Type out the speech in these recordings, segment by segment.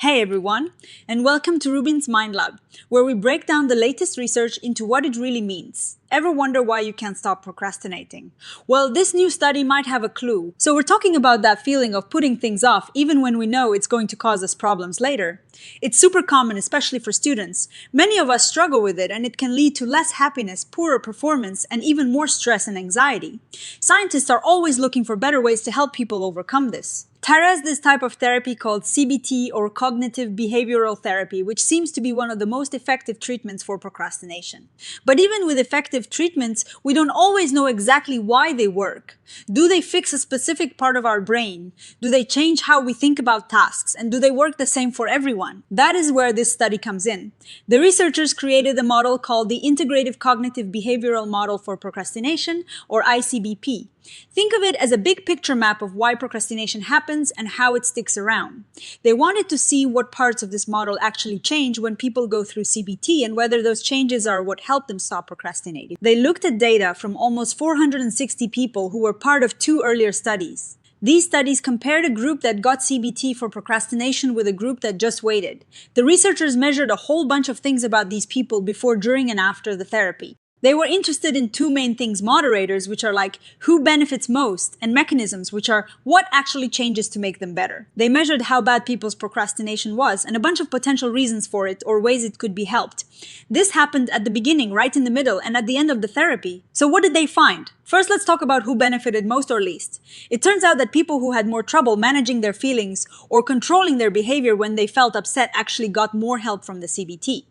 Hey everyone, and welcome to RUBIN'S Mind Lab, where we break down the latest research into what it really means. Ever wonder why you can't stop procrastinating? Well, this new study might have a clue. So we're talking about that feeling of putting things off even when we know it's going to cause us problems later. It's super common, especially for students. Many of us struggle with it, and it can lead to less happiness, poorer performance, and even more stress and anxiety. Scientists are always looking for better ways to help people overcome this. Tara has this type of therapy called CBT, or cognitive behavioral therapy, which seems to be one of the most effective treatments for procrastination. But even with effective treatments, we don't always know exactly why they work. Do they fix a specific part of our brain? Do they change how we think about tasks? And do they work the same for everyone? That is where this study comes in. The researchers created a model called the Integrative Cognitive Behavioral Model for Procrastination, or ICBP. Think of it as a big picture map of why procrastination happens and how it sticks around. They wanted to see what parts of this model actually change when people go through CBT and whether those changes are what help them stop procrastinating. They looked at data from almost 460 people who were part of 2 earlier studies. These studies compared a group that got CBT for procrastination with a group that just waited. The researchers measured a whole bunch of things about these people before, during, and after the therapy. They were interested in 2 main things: moderators, which are like who benefits most, and mechanisms, which are what actually changes to make them better. They measured how bad people's procrastination was and a bunch of potential reasons for it or ways it could be helped. This happened at the beginning, right in the middle, and at the end of the therapy. So what did they find? First, let's talk about who benefited most or least. It turns out that people who had more trouble managing their feelings or controlling their behavior when they felt upset actually got more help from the CBT.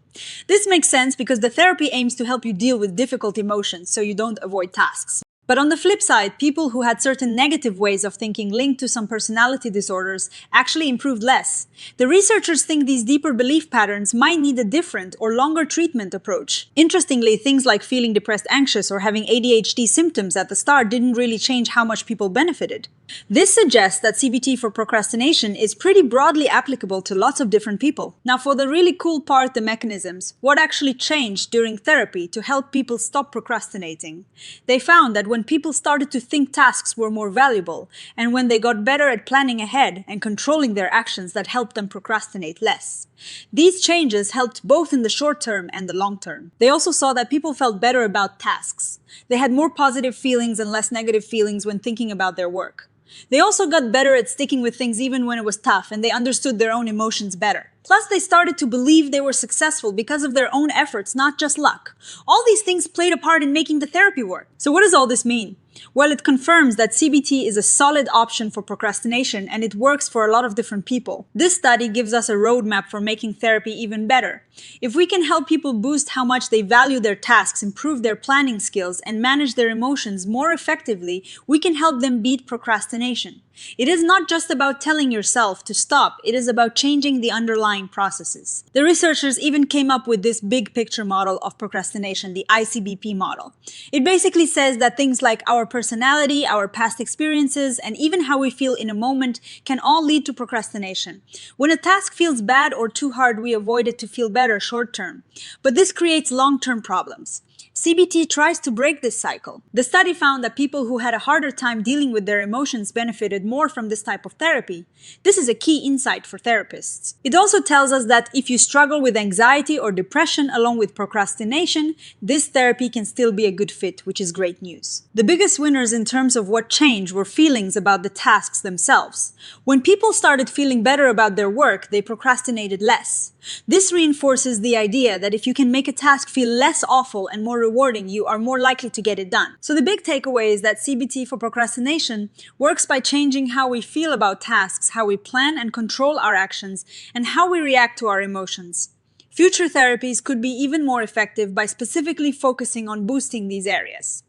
This makes sense because the therapy aims to help you deal with difficult emotions so you don't avoid tasks. But on the flip side, people who had certain negative ways of thinking linked to some personality disorders actually improved less. The researchers think these deeper belief patterns might need a different or longer treatment approach. Interestingly, things like feeling depressed, anxious, or having ADHD symptoms at the start didn't really change how much people benefited. This suggests that CBT for procrastination is pretty broadly applicable to lots of different people. Now, for the really cool part, the mechanisms. What actually changed during therapy to help people stop procrastinating? They found that when people started to think tasks were more valuable, and when they got better at planning ahead and controlling their actions, that helped them procrastinate less. These changes helped both in the short term and the long term. They also saw that people felt better about tasks. They had more positive feelings and less negative feelings when thinking about their work. They also got better at sticking with things even when it was tough, and they understood their own emotions better. Plus, they started to believe they were successful because of their own efforts, not just luck. All these things played a part in making the therapy work. So what does all this mean? Well, it confirms that CBT is a solid option for procrastination, and it works for a lot of different people. This study gives us a roadmap for making therapy even better. If we can help people boost how much they value their tasks, improve their planning skills, and manage their emotions more effectively, we can help them beat procrastination. It is not just about telling yourself to stop, it is about changing the underlying processes. The researchers even came up with this big picture model of procrastination, the ICBP model. It basically says that things like our personality, our past experiences, and even how we feel in a moment can all lead to procrastination. When a task feels bad or too hard, we avoid it to feel better short term. But this creates long-term problems. CBT tries to break this cycle. The study found that people who had a harder time dealing with their emotions benefited more from this type of therapy. This is a key insight for therapists. It also tells us that if you struggle with anxiety or depression along with procrastination, this therapy can still be a good fit, which is great news. The biggest winners in terms of what changed were feelings about the tasks themselves. When people started feeling better about their work, they procrastinated less. This reinforces the idea that if you can make a task feel less awful and more rewarding, you are more likely to get it done. So the big takeaway is that CBT for procrastination works by changing how we feel about tasks, how we plan and control our actions, and how we react to our emotions. Future therapies could be even more effective by specifically focusing on boosting these areas.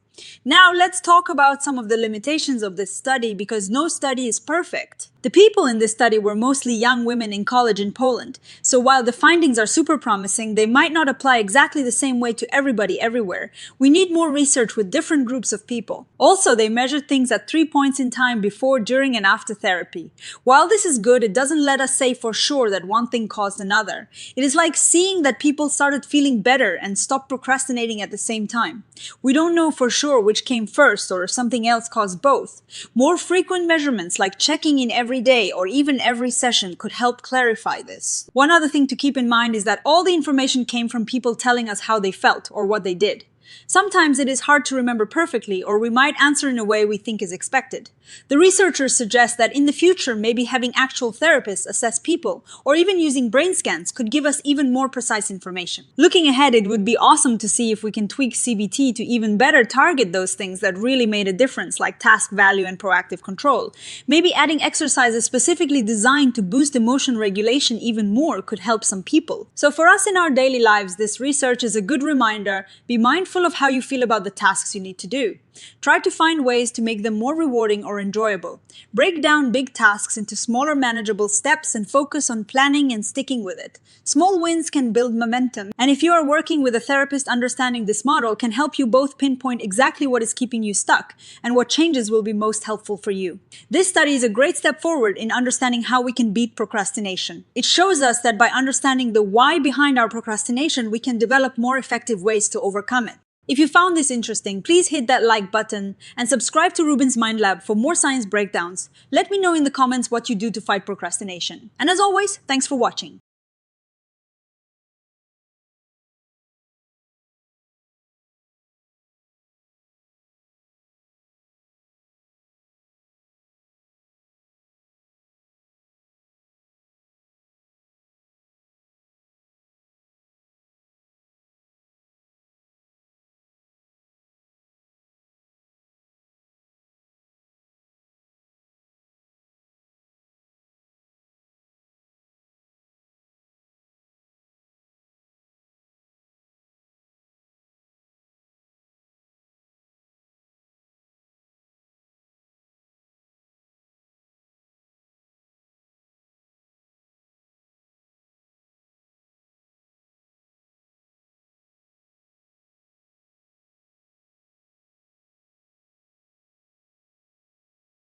Now let's talk about some of the limitations of this study, because no study is perfect. The people in this study were mostly young women in college in Poland, so while the findings are super promising, they might not apply exactly the same way to everybody everywhere. We need more research with different groups of people. Also, they measured things at 3 points in time before, during, and after therapy. While this is good, it doesn't let us say for sure that one thing caused another. It is like seeing that people started feeling better and stopped procrastinating at the same time. We don't know for sure which came first or if something else caused both. More frequent measurements, like checking in every every day or even every session could help clarify this. One other thing to keep in mind is that all the information came from people telling us how they felt or what they did. Sometimes it is hard to remember perfectly, or we might answer in a way we think is expected. The researchers suggest that in the future, maybe having actual therapists assess people, or even using brain scans, could give us even more precise information. Looking ahead, it would be awesome to see if we can tweak CBT to even better target those things that really made a difference, like task value and proactive control. Maybe adding exercises specifically designed to boost emotion regulation even more could help some people. So for us in our daily lives, this research is a good reminder. Be mindful of how you feel about the tasks you need to do. Try to find ways to make them more rewarding or enjoyable. Break down big tasks into smaller manageable steps and focus on planning and sticking with it. Small wins can build momentum, and if you are working with a therapist, understanding this model can help you both pinpoint exactly what is keeping you stuck and what changes will be most helpful for you. This study is a great step forward in understanding how we can beat procrastination. It shows us that by understanding the why behind our procrastination, we can develop more effective ways to overcome it. If you found this interesting, please hit that like button and subscribe to RUBIN'S Mind Lab for more science breakdowns. Let me know in the comments what you do to fight procrastination. And as always, thanks for watching.